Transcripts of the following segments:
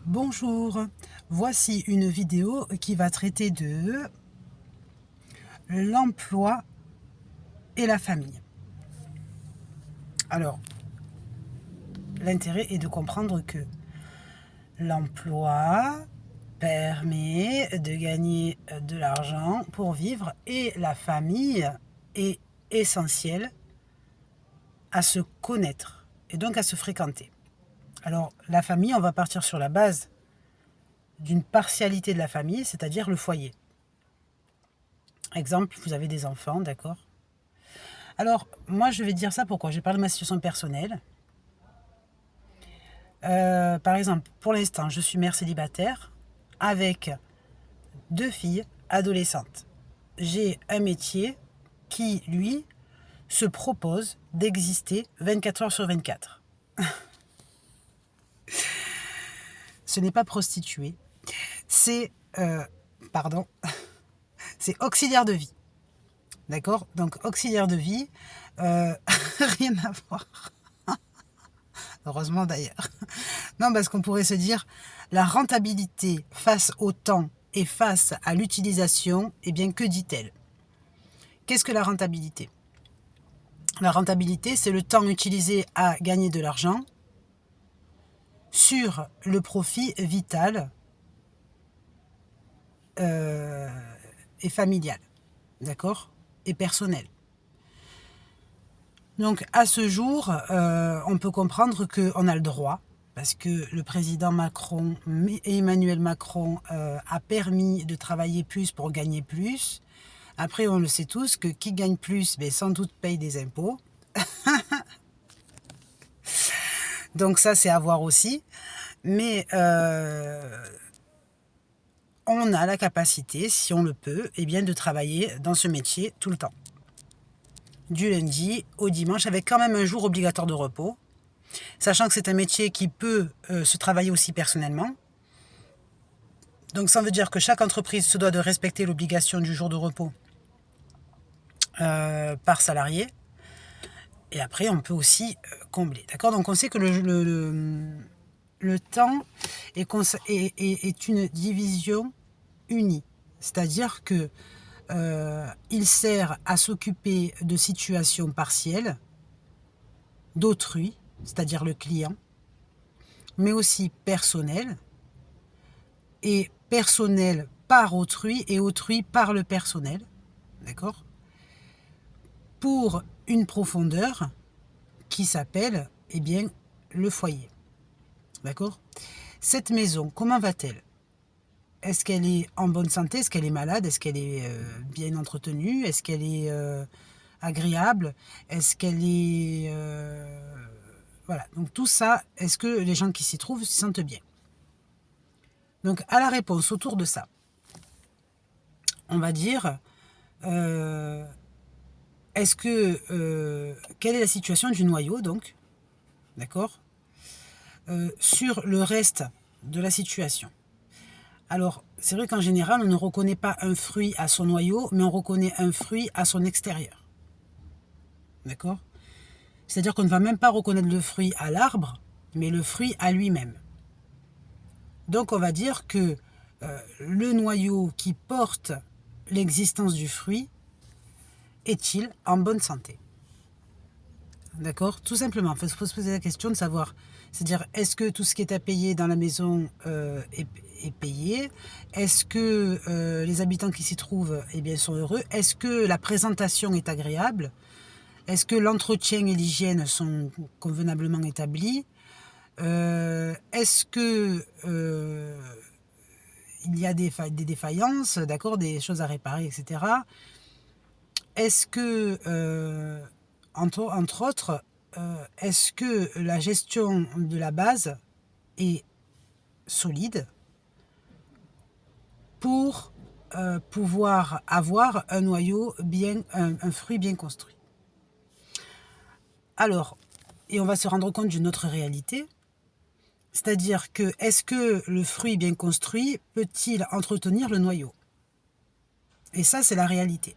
Bonjour, voici une vidéo qui va traiter de l'emploi et la famille. Alors, l'intérêt est de comprendre que l'emploi permet de gagner de l'argent pour vivre et la famille est essentielle à se connaître et donc à se fréquenter. Alors, la famille, on va partir sur la base d'une partialité de la famille, c'est-à-dire le foyer. Exemple, vous avez des enfants, d'accord? Alors, moi, je vais dire ça pourquoi? Je parle de ma situation personnelle. Par exemple, pour l'instant, je suis mère célibataire avec 2 filles adolescentes. J'ai un métier qui, lui, se propose d'exister 24 heures sur 24. Ce n'est pas prostituée, c'est, pardon, c'est auxiliaire de vie. D'accord? Donc, auxiliaire de vie, rien à voir. Heureusement d'ailleurs. Non, parce qu'on pourrait se dire, la rentabilité face au temps et face à l'utilisation, eh bien, que dit-elle? Qu'est-ce que la rentabilité? La rentabilité, c'est le temps utilisé à gagner de l'argent sur le profit vital et familial, d'accord? Et personnel. Donc, à ce jour, on peut comprendre qu'on a le droit, parce que le président Macron et Emmanuel Macron a permis de travailler plus pour gagner plus. Après, on le sait tous que qui gagne plus, ben, sans doute paye des impôts. Donc ça, c'est à voir aussi. Mais on a la capacité, si on le peut, eh bien, de travailler dans ce métier tout le temps. Du lundi au dimanche, avec quand même un jour obligatoire de repos. Sachant que c'est un métier qui peut se travailler aussi personnellement. Donc ça veut dire que chaque entreprise se doit de respecter l'obligation du jour de repos par salarié. Et après, on peut aussi combler. D'accord? Donc on sait que le temps est une division unie. C'est-à-dire que il sert à s'occuper de situations partielles d'autrui, c'est-à-dire le client, mais aussi personnel, et personnel par autrui et autrui par le personnel, d'accord? Pour une profondeur qui s'appelle, eh bien, le foyer, d'accord? Cette maison, comment va-t-elle? Est-ce qu'elle est en bonne santé? Est-ce qu'elle est malade? Est-ce qu'elle est bien entretenue? Est-ce qu'elle est agréable? Est-ce qu'elle est... voilà, donc tout ça, est-ce que les gens qui s'y trouvent s'y sentent bien? Donc à la réponse autour de ça, on va dire, est-ce que... quelle est la situation du noyau, donc? D'accord? Sur le reste de la situation. Alors, c'est vrai qu'en général, on ne reconnaît pas un fruit à son noyau, mais on reconnaît un fruit à son extérieur. D'accord? C'est-à-dire qu'on ne va même pas reconnaître le fruit à l'arbre, mais le fruit à lui-même. Donc, on va dire que le noyau qui porte l'existence du fruit est-il en bonne santé? D'accord? Tout simplement, il faut se poser la question de savoir, c'est-à-dire, est-ce que tout ce qui est à payer dans la maison est payé? Est-ce que les habitants qui s'y trouvent eh bien, sont heureux? Est-ce que la présentation est agréable? Est-ce que l'entretien et l'hygiène sont convenablement établis? Est-ce que il y a des défaillances, d'accord, des choses à réparer, etc. Est-ce que entre autres, est-ce que la gestion de la base est solide pour pouvoir avoir un noyau bien, un fruit bien construit? Alors, et on va se rendre compte d'une autre réalité, c'est-à-dire que est-ce que le fruit bien construit peut-il entretenir le noyau? Et ça, c'est la réalité.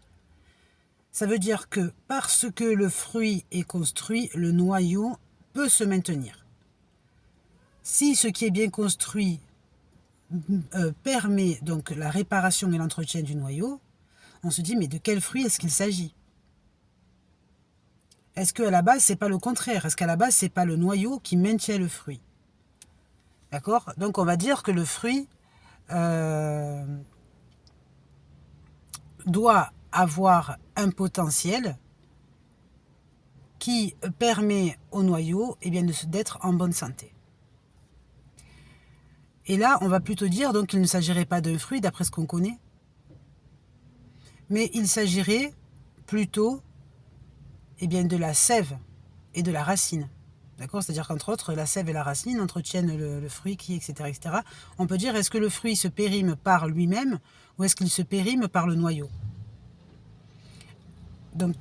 Ça veut dire que parce que le fruit est construit, le noyau peut se maintenir. Si ce qui est bien construit permet donc la réparation et l'entretien du noyau, on se dit mais de quel fruit est-ce qu'il s'agit? Est-ce qu'à la base c'est pas le contraire? Est-ce qu'à la base c'est pas le noyau qui maintient le fruit? D'accord? Donc on va dire que le fruit doit avoir un potentiel qui permet au noyau d'être en bonne santé. Et là, on va plutôt dire donc qu'il ne s'agirait pas d'un fruit, d'après ce qu'on connaît, mais il s'agirait plutôt de la sève et de la racine. D'accord? C'est-à-dire qu'entre autres, la sève et la racine entretiennent le fruit, etc., etc. On peut dire, est-ce que le fruit se périme par lui-même ou est-ce qu'il se périme par le noyau? Donc,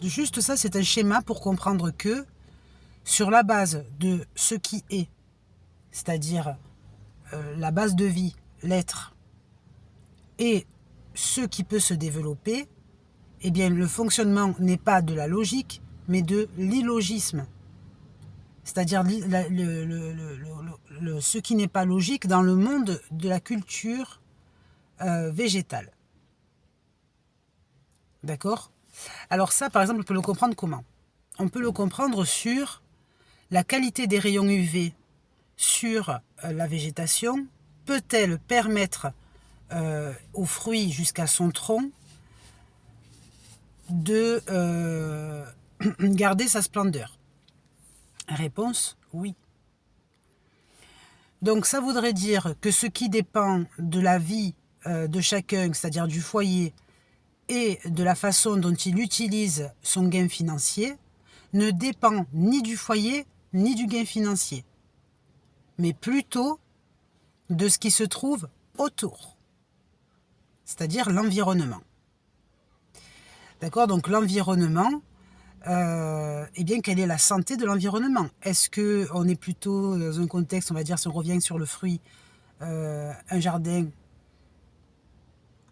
juste ça, c'est un schéma pour comprendre que, sur la base de ce qui est, c'est-à-dire la base de vie, l'être, et ce qui peut se développer, le fonctionnement n'est pas de la logique, mais de l'illogisme. C'est-à-dire ce qui n'est pas logique dans le monde de la culture végétale. D'accord? Alors ça, par exemple, on peut le comprendre comment? On peut le comprendre sur la qualité des rayons UV sur la végétation. Peut-elle permettre au fruit jusqu'à son tronc de garder sa splendeur? Réponse, oui. Donc ça voudrait dire que ce qui dépend de la vie de chacun, c'est-à-dire du foyer, et de la façon dont il utilise son gain financier, ne dépend ni du foyer, ni du gain financier, mais plutôt de ce qui se trouve autour, c'est-à-dire l'environnement. D'accord? Donc l'environnement, quelle est la santé de l'environnement? Est-ce qu'on est plutôt dans un contexte, on va dire, si on revient sur le fruit, un jardin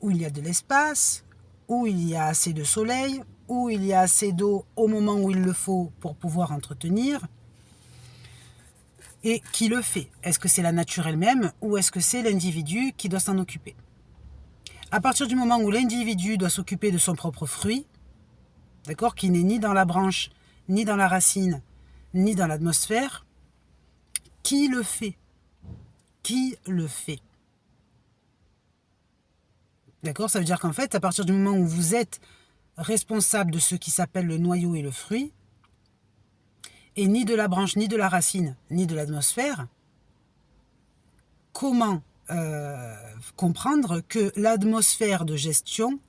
où il y a de l'espace, où il y a assez de soleil, où il y a assez d'eau au moment où il le faut pour pouvoir entretenir? Et qui le fait? Est-ce que c'est la nature elle-même ou est-ce que c'est l'individu qui doit s'en occuper? À partir du moment où l'individu doit s'occuper de son propre fruit, d'accord, qui n'est ni dans la branche, ni dans la racine, ni dans l'atmosphère, qui le fait? Qui le fait? D'accord? Ça veut dire qu'en fait, à partir du moment où vous êtes responsable de ce qui s'appelle le noyau et le fruit, et ni de la branche, ni de la racine, ni de l'atmosphère, comment comprendre que l'atmosphère de gestion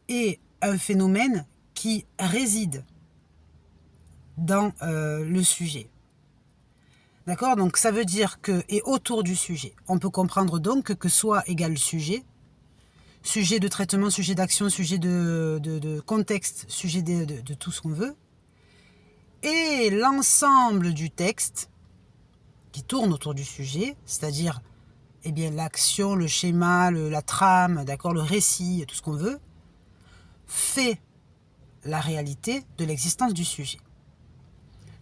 est un phénomène qui réside dans le sujet? D'accord? Donc ça veut dire que, et autour du sujet, on peut comprendre donc que soit égale sujet, sujet de traitement, sujet d'action, sujet de contexte, sujet de tout ce qu'on veut, et l'ensemble du texte qui tourne autour du sujet, c'est-à-dire l'action, le schéma, la trame, d'accord, le récit, tout ce qu'on veut, fait la réalité de l'existence du sujet.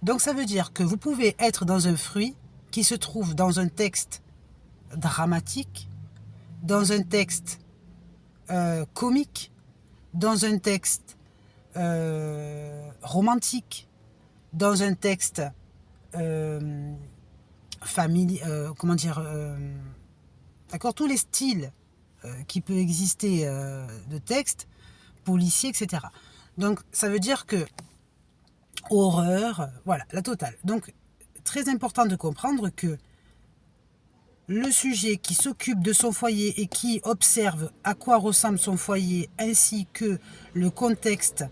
Donc ça veut dire que vous pouvez être dans un fruit qui se trouve dans un texte dramatique, dans un texte comique, dans un texte romantique, dans un texte d'accord, tous les styles qui peuvent exister de texte, policier, etc. Donc ça veut dire que horreur, voilà, la totale. Donc très important de comprendre que le sujet qui s'occupe de son foyer et qui observe à quoi ressemble son foyer ainsi que le contexte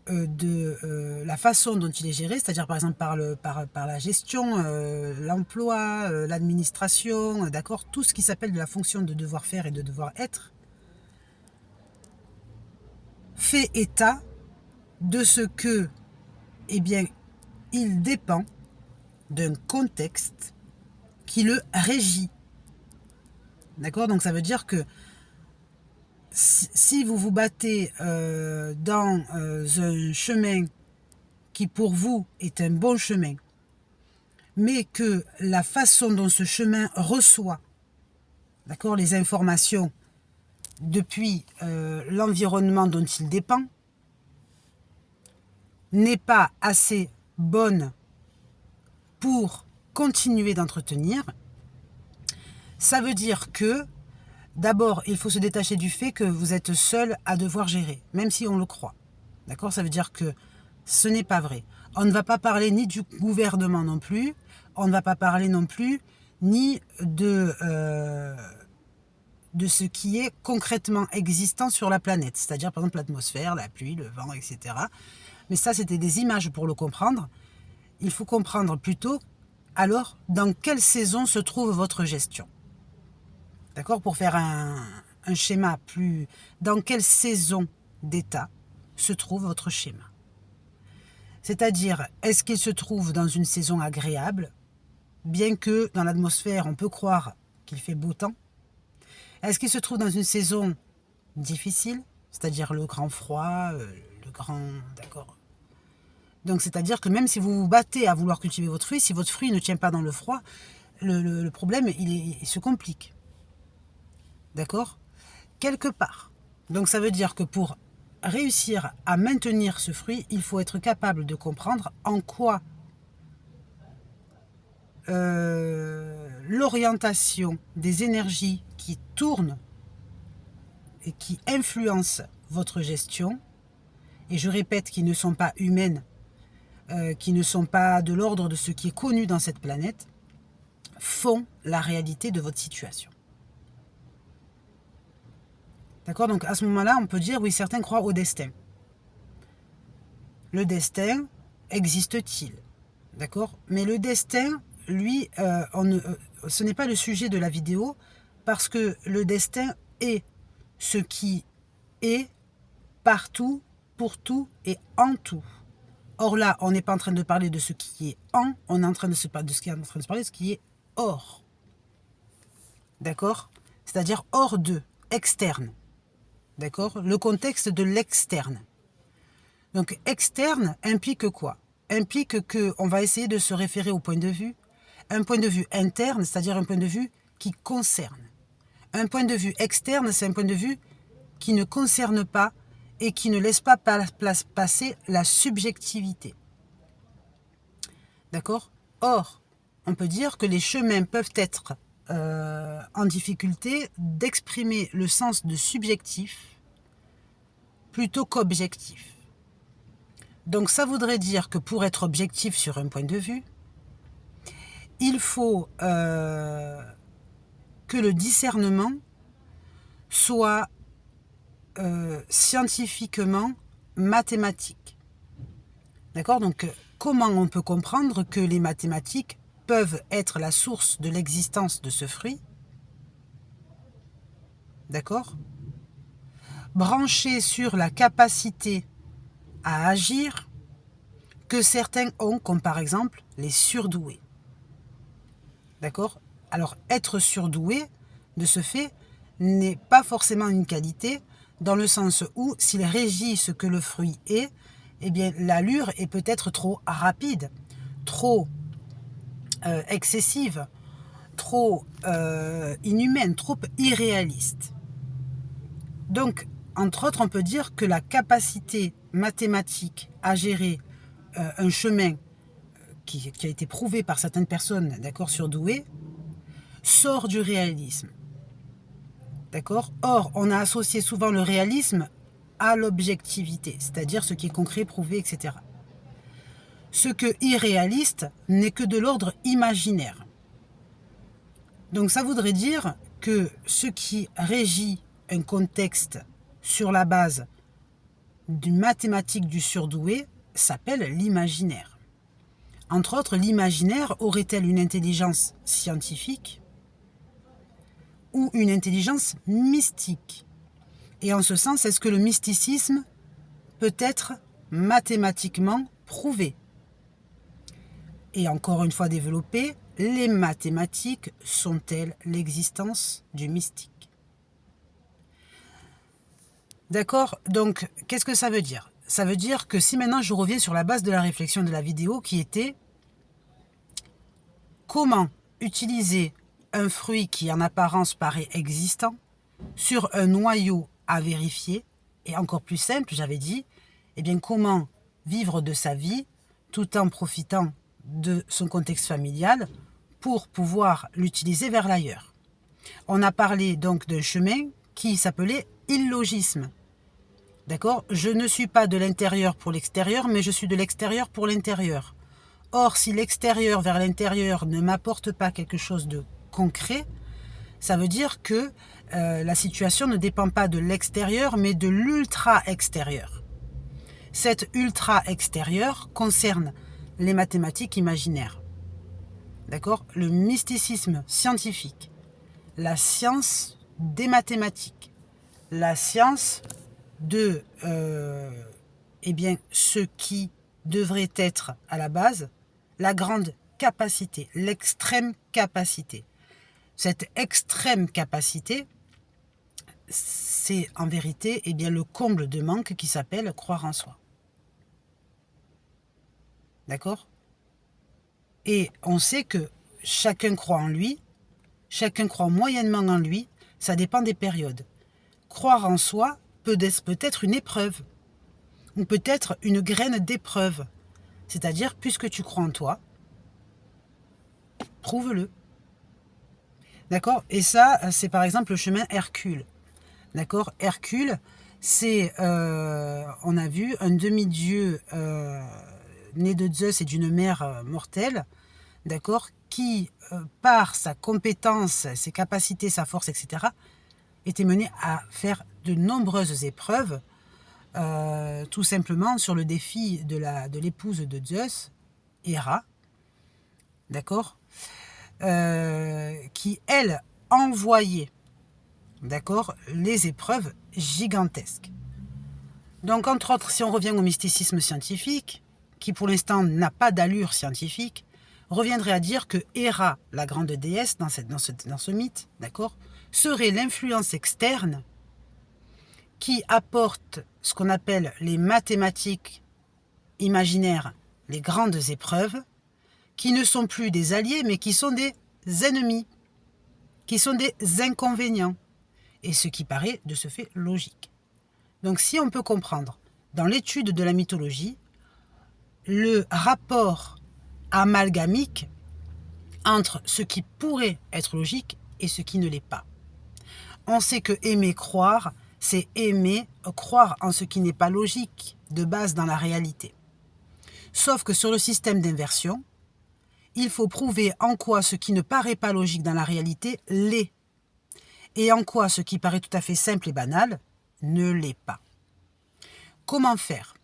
de la façon dont il est géré, c'est-à-dire par exemple par la gestion, l'emploi, l'administration, d'accord, tout ce qui s'appelle de la fonction de devoir faire et de devoir être, fait état de ce que, il dépend d'un contexte qui le régit. D'accord? Donc ça veut dire que si vous vous battez dans un chemin qui pour vous est un bon chemin, mais que la façon dont ce chemin reçoit, d'accord, les informations depuis l'environnement dont il dépend, n'est pas assez bonne pour continuer d'entretenir, ça veut dire que, d'abord, il faut se détacher du fait que vous êtes seul à devoir gérer, même si on le croit. D'accord? Ça veut dire que ce n'est pas vrai. On ne va pas parler ni du gouvernement non plus, on ne va pas parler non plus ni de ce qui est concrètement existant sur la planète, c'est-à-dire par exemple l'atmosphère, la pluie, le vent, etc. Mais ça, c'était des images pour le comprendre. Il faut comprendre plutôt, alors, dans quelle saison se trouve votre gestion. D'accord? Pour faire un schéma plus... Dans quelle saison d'état se trouve votre schéma? C'est-à-dire, est-ce qu'il se trouve dans une saison agréable, bien que dans l'atmosphère, on peut croire qu'il fait beau temps? Est-ce qu'il se trouve dans une saison difficile, c'est-à-dire le grand froid, le grand... D'accord. Donc, c'est-à-dire que même si vous vous battez à vouloir cultiver votre fruit, si votre fruit ne tient pas dans le froid, le problème, il se complique. D'accord? Quelque part. Donc, ça veut dire que pour réussir à maintenir ce fruit, il faut être capable de comprendre en quoi l'orientation des énergies qui tournent et qui influencent votre gestion, et je répète, qui ne sont pas humaines, qui ne sont pas de l'ordre de ce qui est connu dans cette planète, font la réalité de votre situation. D'accord? Donc à ce moment-là, on peut dire, oui, certains croient au destin. Le destin existe-t-il? D'accord? Mais le destin, lui, ce n'est pas le sujet de la vidéo, parce que le destin est ce qui est partout, pour tout et en tout. Or là, on n'est pas en train de parler de ce qui est en, on est en train de parler de ce qui est hors. D'accord? C'est-à-dire hors de, externe. D'accord? Le contexte de l'externe. Donc externe implique quoi? Implique qu'on va essayer de se référer au point de vue, un point de vue interne, c'est-à-dire un point de vue qui concerne. Un point de vue externe, c'est un point de vue qui ne concerne pas et qui ne laisse pas passer la subjectivité. D'accord? Or, on peut dire que les chemins peuvent être en difficulté d'exprimer le sens de subjectif plutôt qu'objectif. Donc ça voudrait dire que pour être objectif sur un point de vue, il faut que le discernement soit scientifiquement mathématique. D'accord? Donc, comment on peut comprendre que les mathématiques peuvent être la source de l'existence de ce fruit? D'accord? Branché sur la capacité à agir que certains ont, comme par exemple les surdoués. D'accord? Alors, être surdoué, de ce fait, n'est pas forcément une qualité, dans le sens où, s'il régit ce que le fruit est, eh bien, l'allure est peut-être trop rapide, trop excessive, trop inhumaine, trop irréaliste. Donc, entre autres, on peut dire que la capacité mathématique à gérer un chemin qui a été prouvé par certaines personnes, d'accord, surdouées, sort du réalisme. D'accord? Or, on a associé souvent le réalisme à l'objectivité, c'est-à-dire ce qui est concret, prouvé, etc. Ce que irréaliste n'est que de l'ordre imaginaire. Donc ça voudrait dire que ce qui régit un contexte sur la base du mathématique du surdoué s'appelle l'imaginaire. Entre autres, l'imaginaire aurait-elle une intelligence scientifique ou une intelligence mystique? Et en ce sens, est-ce que le mysticisme peut être mathématiquement prouvé? Et encore une fois développé, les mathématiques sont-elles l'existence du mystique? D'accord? Donc, qu'est-ce que ça veut dire? Ça veut dire que si maintenant je reviens sur la base de la réflexion de la vidéo qui était Comment utiliser un fruit qui en apparence paraît existant sur un noyau à vérifier, et encore plus simple, j'avais dit, eh bien comment vivre de sa vie tout en profitant de son contexte familial pour pouvoir l'utiliser vers l'ailleurs. On a parlé donc d'un chemin qui s'appelait illogisme. D'accord? Je ne suis pas de l'intérieur pour l'extérieur, mais je suis de l'extérieur pour l'intérieur. Or, si l'extérieur vers l'intérieur ne m'apporte pas quelque chose de concret, ça veut dire que la situation ne dépend pas de l'extérieur, mais de l'ultra-extérieur. Cet ultra-extérieur concerne les mathématiques imaginaires. D'accord? Le mysticisme scientifique, la science des mathématiques, la science de eh bien, ce qui devrait être à la base la grande capacité, l'extrême capacité. Cette extrême capacité, c'est en vérité eh bien, le comble de manque qui s'appelle croire en soi. D'accord? Et on sait que chacun croit en lui, chacun croit moyennement en lui, ça dépend des périodes. Croire en soi peut être une épreuve, ou peut-être une graine d'épreuve. C'est-à-dire, puisque tu crois en toi, prouve-le. D'accord? Et ça, c'est par exemple le chemin Hercule. D'accord? Hercule, c'est, on a vu, un demi-dieu né de Zeus et d'une mère mortelle, d'accord? Qui, par sa compétence, ses capacités, sa force, etc., était mené à faire de nombreuses épreuves, tout simplement sur le défi de l'épouse de Zeus, Héra, d'accord, qui, elle, envoyait, d'accord, les épreuves gigantesques. Donc, entre autres, si on revient au mysticisme scientifique, qui pour l'instant n'a pas d'allure scientifique, reviendrait à dire que Héra, la grande déesse, dans ce mythe, d'accord, serait l'influence externe qui apporte ce qu'on appelle les mathématiques imaginaires, les grandes épreuves, qui ne sont plus des alliés, mais qui sont des ennemis, qui sont des inconvénients, et ce qui paraît de ce fait logique. Donc si on peut comprendre, dans l'étude de la mythologie, le rapport amalgamique entre ce qui pourrait être logique et ce qui ne l'est pas. On sait que aimer croire, c'est aimer croire en ce qui n'est pas logique de base dans la réalité. Sauf que sur le système d'inversion, il faut prouver en quoi ce qui ne paraît pas logique dans la réalité l'est, et en quoi ce qui paraît tout à fait simple et banal ne l'est pas. Comment faire?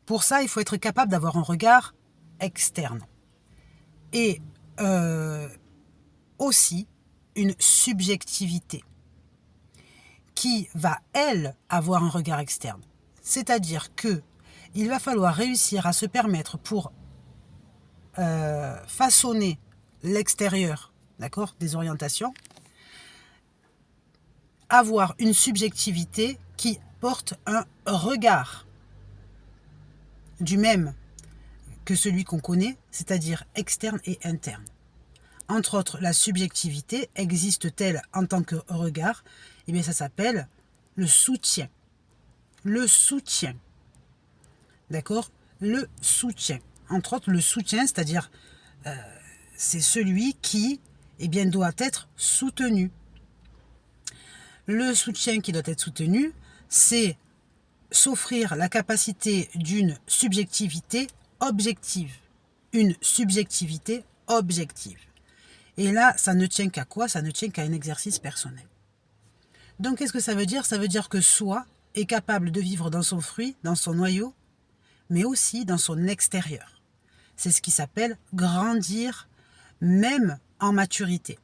Pour ça, il faut être capable d'avoir un regard externe. Et aussi une subjectivité qui va, elle, avoir un regard externe. C'est-à-dire que il va falloir réussir à se permettre pour façonner l'extérieur, d'accord, des orientations, avoir une subjectivité qui porte un regard du même que celui qu'on connaît, c'est-à-dire externe et interne. Entre autres, la subjectivité existe-t-elle en tant que regard? Eh bien, ça s'appelle le soutien. Le soutien. D'accord? Le soutien. Entre autres, le soutien, c'est-à-dire, c'est celui qui, eh bien, doit être soutenu. Le soutien qui doit être soutenu, c'est s'offrir la capacité d'une subjectivité objective. Une subjectivité objective. Et là, ça ne tient qu'à quoi? Ça ne tient qu'à un exercice personnel. Donc, qu'est-ce que ça veut dire? Ça veut dire que soi est capable de vivre dans son fruit, dans son noyau, mais aussi dans son extérieur. C'est ce qui s'appelle grandir, même en maturité.